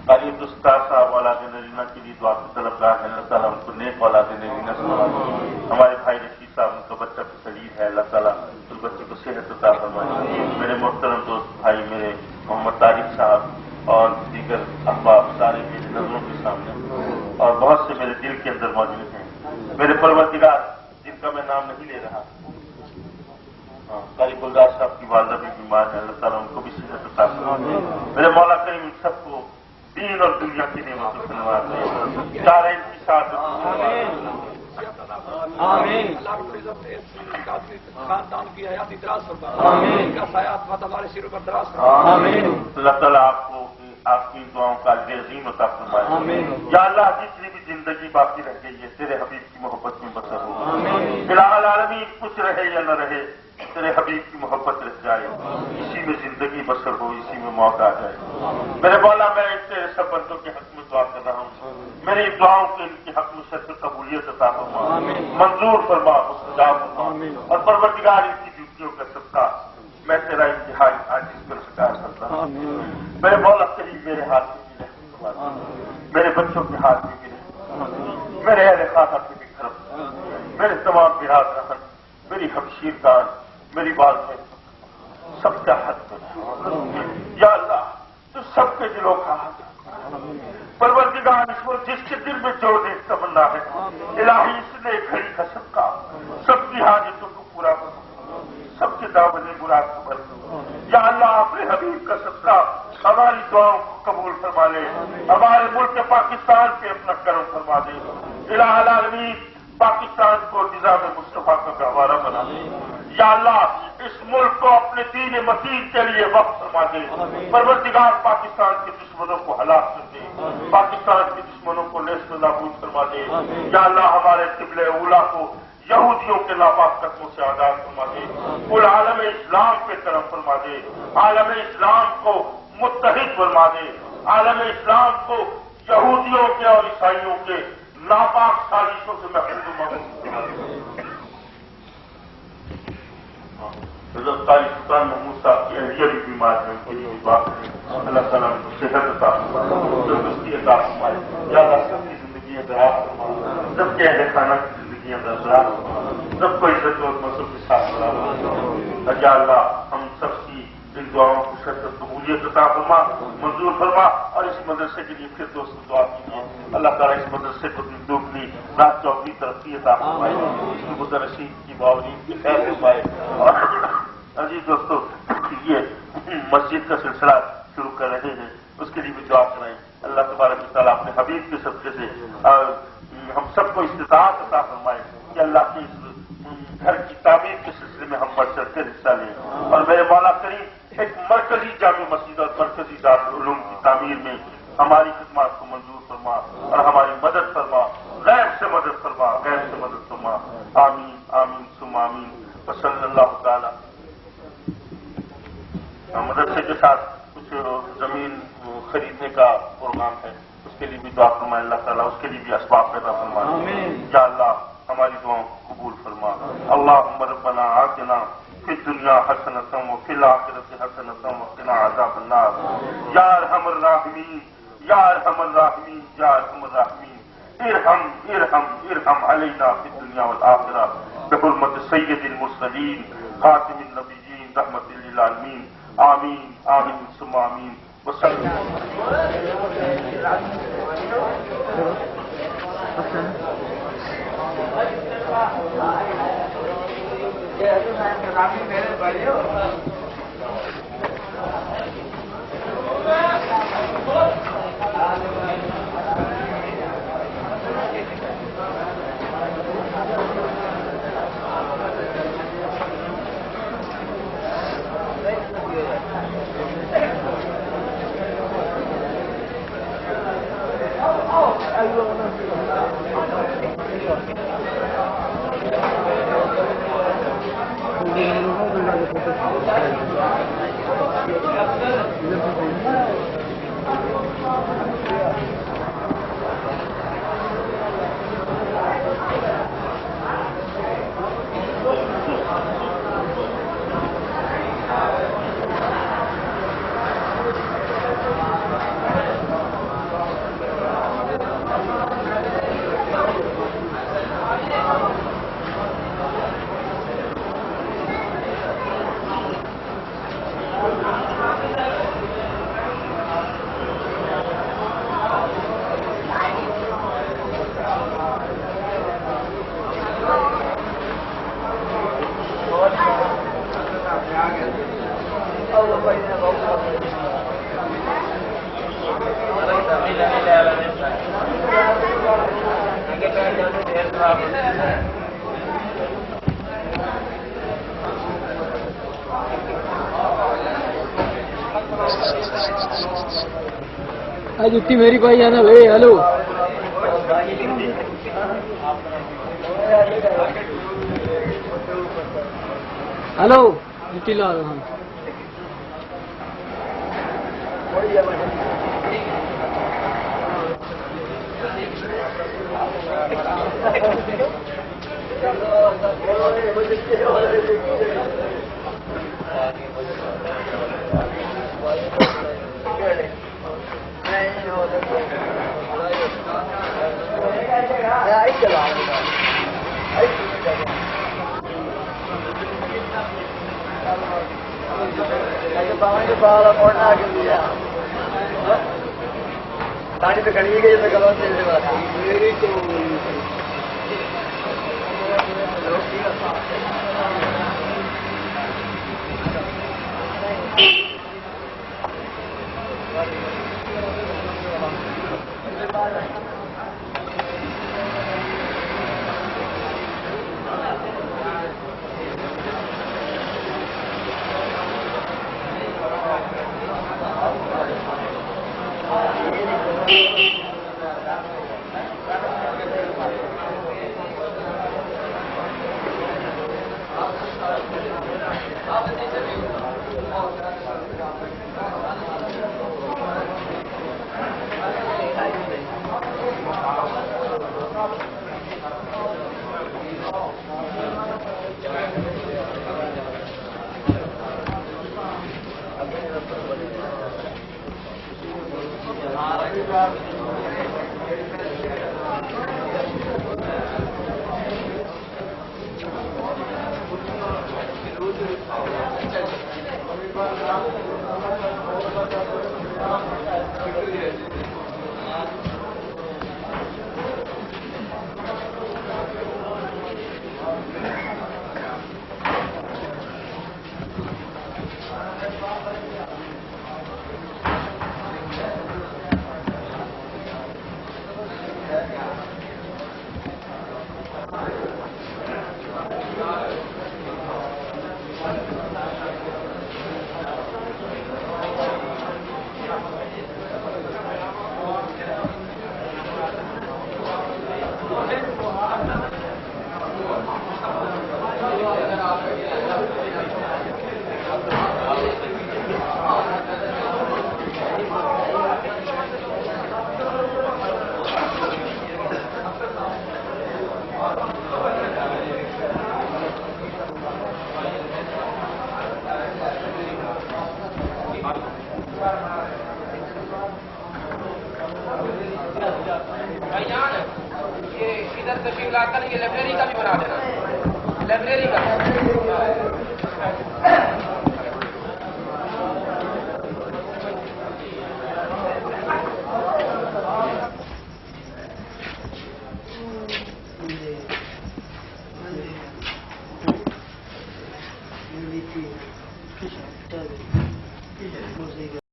قاری استاد صاحب اولاد نرینہ کے لیے دعا کے طلبگار ہیں. اللہ تعالیٰ ان کو نیک اولاد نرینہ سے نوازے. ہمارے بھائی رشید صاحب ان کا بچہ شہید ہے. اللہ تعالیٰ اس بچے کو صحت عطا فرمائے. میرے محترم دوست بھائی میرے محمد طارق صاحب اور دیگر احباب سارے میری نظروں کے سامنے اور بہت سے میرے دل کے اندر موجود ہیں. میرے پروردگار جن کا میں نام نہیں لے رہا، قاری گلزار صاحب کی والدہ بھی بیمار ہے. اللہ تعالیٰ ان کو بھی صحت عطا فرمائے. میرے مولا کریم ان سب کو دین اور دنیا کی نعمتوں سے نواز دے. سارے ان کی سعادت آمین. خاندان کی حیاتی دراز فرما. آمین. کا سایات مت ہمارے سروں پر دراز فرما. آمین. اللہ تعالیٰ آپ کو آپ کی دعاؤں کا اجر عظیم عطا فرمائے. آمین. یا اللہ جتنی بھی زندگی باقی رہ گئی ہے تیرے حبیب کی محبت میں بسر ہو. الہ العالمین کچھ رہے یا نہ رہے تیرے حبیب اسی میں زندگی بسر ہو، اسی میں موت آ جائے۔ میرے مولا میں تیرے سب بندوں کے حق میں دعا کر رہا ہوں، میری دعاؤں کے ان کے حق میں شرط قبولیت عطا فرما، منظور فرما، مستجاب فرما، اور پروردگار ان کی ڈیوٹیوں کا صدقہ میں تیرا انتہائی عاجز گرفتار کرتا ہوں۔ میرے مولا کریم میرے ہاتھ میں بھی رحم، میرے بچوں کے ہاتھ میں بھی رحم، میرے اہل خانہ پہ بھی کرم، میرے تمام برادران، میری ہمشیر دان، میری والدین، سب کا حق کرے یا اللہ، تو سب کے دلوں کا حق پروردگار اس کو جس کے دل میں جو دیکھ تمنا ہے، الہی اس نے گھڑی کا صدقہ سب کی حاجتوں کو پورا کرو، سب کے دعوت مراد کو بھر دو یا اللہ، اپنے حبیب کا صدقہ ہماری دعاؤں کو قبول فرما لے، ہمارے ملک پاکستان پہ اپنا کرم فرما دے، الہ العالمین پاکستان کو نظام مصطفیٰ کا گہوارہ بنا دے یا اللہ، اس ملک کو اپنے دین متین کے لیے وقف فرما دے، پروردگار پاکستان کے دشمنوں کو ہلاک کر دے، پاکستان کے دشمنوں کو نیست و نابود فرما دے یا اللہ، ہمارے قبلہ اولا کو یہودیوں کے ناپاک قدموں سے آزاد فرما دے، کل عالم اسلام پہ کرم فرما دے، عالم اسلام کو متحد فرما دے، عالم اسلام کو یہودیوں کے اور عیسائیوں کے ناپاک سازشوں سے محفوظ فرما دے۔ حضرت قاری سلطان محمود صاحب کی اہلیہ بھی بیمار ہے، ان کے لیے بات ہے، اللہ تعالیٰ ان کو صحت عطا فرمائے، تندرستی عطا فرمائے یا اللہ، سب کی زندگیاں دراز فرمائے، سب کے اہل خانہ کی زندگیاں دراز فرمائے، سب کو عزت و منصب کے ساتھ فرما یا اللہ، ہم سب کی ان دعاؤں کو شرط قبولیت عطا فرما، منظور فرما، اور اس مدرسے کے لیے پھر دوست دعا کیجیے، اللہ تعالیٰ اس مدرسے کو دن دوگنی رات چوگنی ترقی عطا فرمائے، اس کی مدرسین کی باوجود کی خیر فرمائے۔ اور عزیز دوستو، یہ مسجد کا سلسلہ شروع کر رہے ہیں، اس کے لیے بھی دعا کرائیں، اللہ تبارک و تعالیٰ اپنے حبیب کے صدقے سے ہم سب کو استطاعت عطا فرمائے کہ اللہ کے اس گھر کی تعمیر کے سلسلے میں ہم بڑھ چڑھ کر حصہ لیں، اور میرے مولا کریم ایک مرکزی جامع مسجد اور مرکزی دارالعلوم کی تعمیر میں ہماری خدمات کو منظور فرما اور ہماری مدد فرما، غیب سے مدد فرما، غیب سے مدد فرما، آمین آمین ثم آمین وصلی اللہ تعالی۔ مدرسے کے ساتھ کچھ زمین خریدنے کا پروگرام ہے، اس کے لیے بھی دعا فرمائے، اللہ تعالیٰ اس کے لیے بھی اسباب پیدا فرمائے یا اللہ، ہماری دعاؤں کو قبول فرما۔ اللہم ربنا آتنا فی الدنیا حسنۃ وفی الآخرۃ حسنۃ وقنا عذاب النار، یا ارحم الراحمین یا ارحم الراحمین یا ارحم الراحمین، ارحم ارحم ارحم علینا فی الدنیا والآخرہ بحرمت سید المرسلین خاتم النبیین رحمت للعالمین، آمین آمین ثم آمین وصلی جتی میری بھائی جانا بھائی ہلو ہلو جتی لا پانی تو کھڑی گئی تو غلط میری تو تشریف لا کر یہ لائبریری کا بھی بنا دینا، لائبریری کا